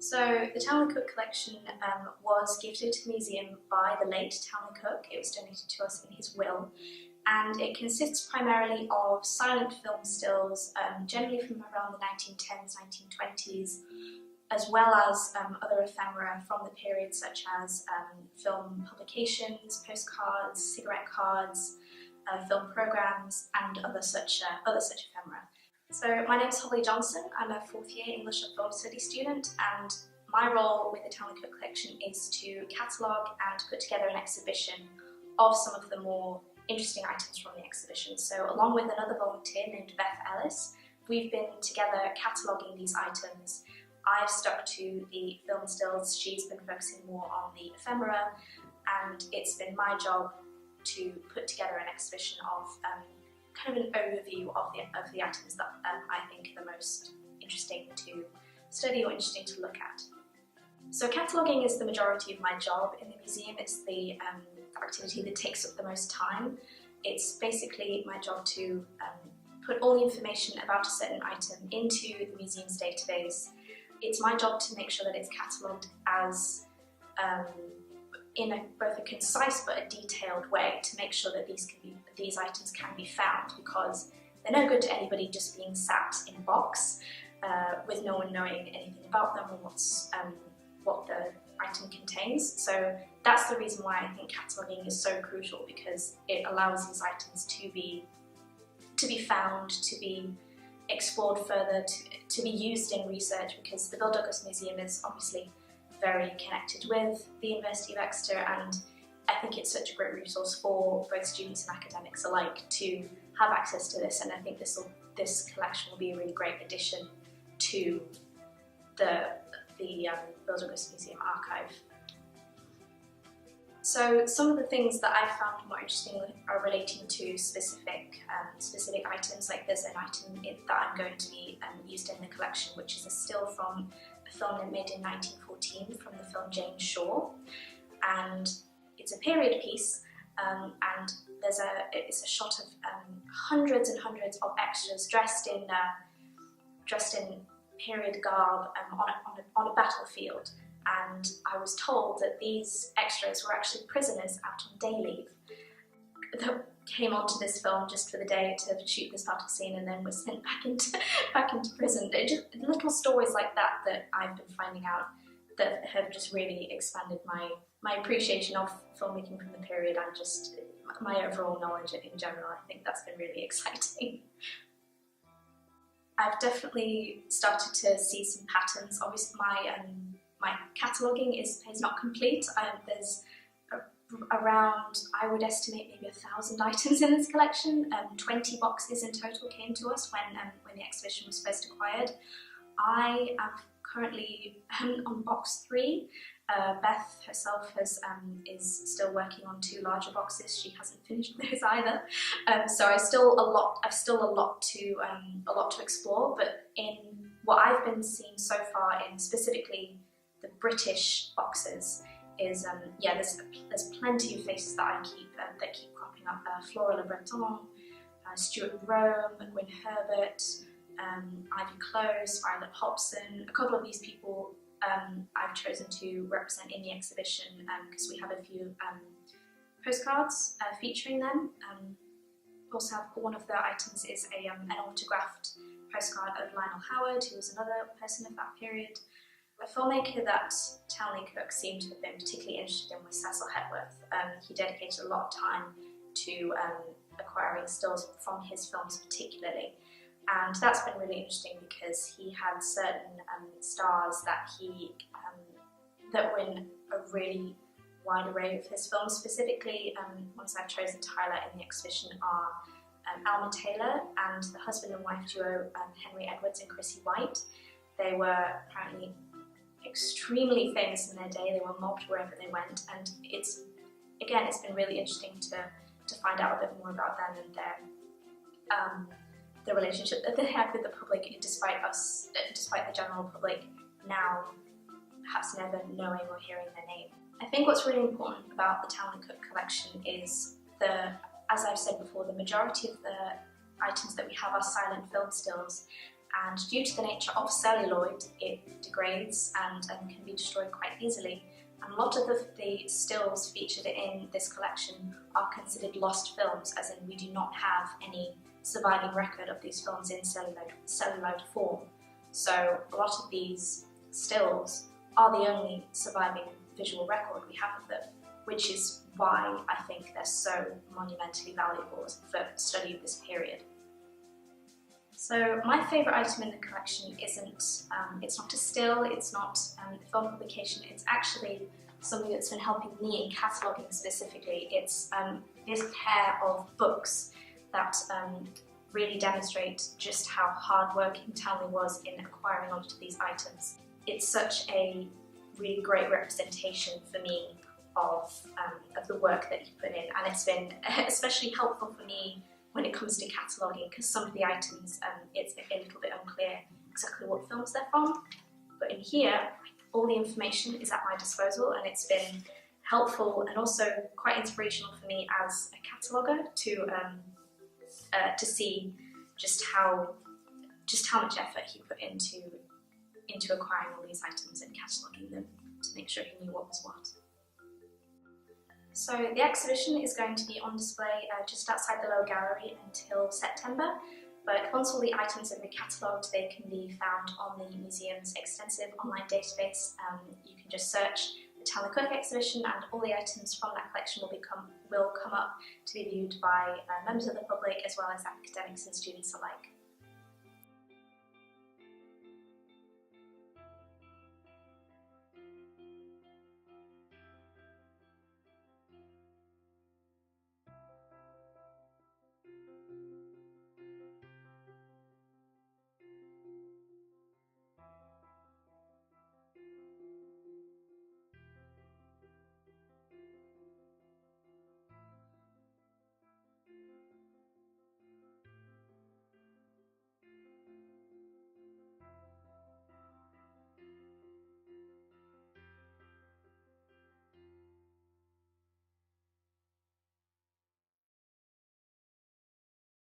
So the Townly Cooke Collection was gifted to the museum by the late Townly Cooke. It was donated to us in his will, and it consists primarily of silent film stills, generally from around the 1910s, 1920s, as well as other ephemera from the period, such as film publications, postcards, cigarette cards, film programs, and other such ephemera. So my name is Holly Johnson. I'm a fourth year English and Film Studies student, and my role with the Townly Cooke Collection is to catalogue and put together an exhibition of some of the more interesting items from the exhibition. So along with another volunteer named Beth Ellis, we've been together cataloguing these items. I've stuck to the film stills, she's been focusing more on the ephemera, and it's been my job to put together an exhibition of kind of an overview of the items that I think are the most interesting to study or interesting to look at. So cataloguing is the majority of my job in the museum. It's the activity that takes up the most time. It's basically my job to put all the information about a certain item into the museum's database. It's my job to make sure that it's catalogued as in both a concise but a detailed way, to make sure that these items can be found, because they're no good to anybody just being sat in a box with no one knowing anything about them or what the item contains. So that's the reason why I think cataloguing is so crucial, because it allows these items to be found, to be explored further, to be used in research, because the Bill Douglas Museum is obviously very connected with the University of Exeter, and I think it's such a great resource for both students and academics alike to have access to this, and I think this collection will be a really great addition to the Bill Douglas Museum archive. So some of the things that I found more interesting are relating to specific items. Like there's an item that I'm going to be used in the collection, which is a still from a film made in 1914 from the film Jane Shore, and it's a period piece, and it's a shot of hundreds and hundreds of extras dressed in period garb on a battlefield. And I was told that these extras were actually prisoners out on day leave that came onto this film just for the day to shoot this battle scene, and then were sent back into prison. Just little stories like that I've been finding out that have just really expanded my appreciation of filmmaking from the period, and just my overall knowledge in general. I think that's been really exciting. I've definitely started to see some patterns. Obviously my cataloguing is not complete. There's around, I would estimate, maybe 1,000 items in this collection. 20 boxes in total came to us when the exhibition was first acquired. I am currently on box 3. Beth herself is still working on 2 larger boxes. She hasn't finished those either. So I've still a lot to explore. But in what I've been seeing so far, in specifically the British boxes, is there's plenty of faces that keep cropping up. Flora Le Breton, Stuart Rome, Gwyn Herbert, Ivy Close, Violet Hobson. A couple of these people I've chosen to represent in the exhibition because we have a few postcards featuring them. Also, one of the items is an autographed postcard of Lionel Howard, who was another person of that period. A filmmaker that Townly Cooke seemed to have been particularly interested in was Cecil Hepworth. He dedicated a lot of time to acquiring stills from his films particularly, and that's been really interesting because he had certain stars that were in a really wide array of his films. Specifically, ones I've chosen to highlight in the exhibition are Alma Taylor and the husband and wife duo Henry Edwards and Chrissy White. They were apparently extremely famous in their day. They were mobbed wherever they went, and it's been really interesting to find out a bit more about them and the relationship that they had with the public, despite the general public now perhaps never knowing or hearing their name. I think what's really important about the Townly Cooke Collection is as I've said before, the majority of the items that we have are silent film stills, and due to the nature of celluloid, it degrades and can be destroyed quite easily. And a lot of the stills featured in this collection are considered lost films, as in we do not have any surviving record of these films in celluloid form. So a lot of these stills are the only surviving visual record we have of them, which is why I think they're so monumentally valuable for study of this period. So my favourite item in the collection isn't, it's not a still, it's not a film publication, it's actually something that's been helping me in cataloguing specifically. It's this pair of books that really demonstrate just how hard-working Townly was in acquiring onto these items. It's such a really great representation for me of the work that he put in, and it's been especially helpful for me when it comes to cataloguing, because some of the items, it's a little bit unclear exactly what films they're from. But in here, all the information is at my disposal, and it's been helpful and also quite inspirational for me as a cataloguer to see just how much effort he put into acquiring all these items and cataloguing them to make sure he knew what was what. So the exhibition is going to be on display just outside the lower gallery until September, but once all the items have been catalogued, they can be found on the museum's extensive online database. You can just search the Townly Cooke exhibition, and all the items from that collection will come up to be viewed by members of the public as well as academics and students alike.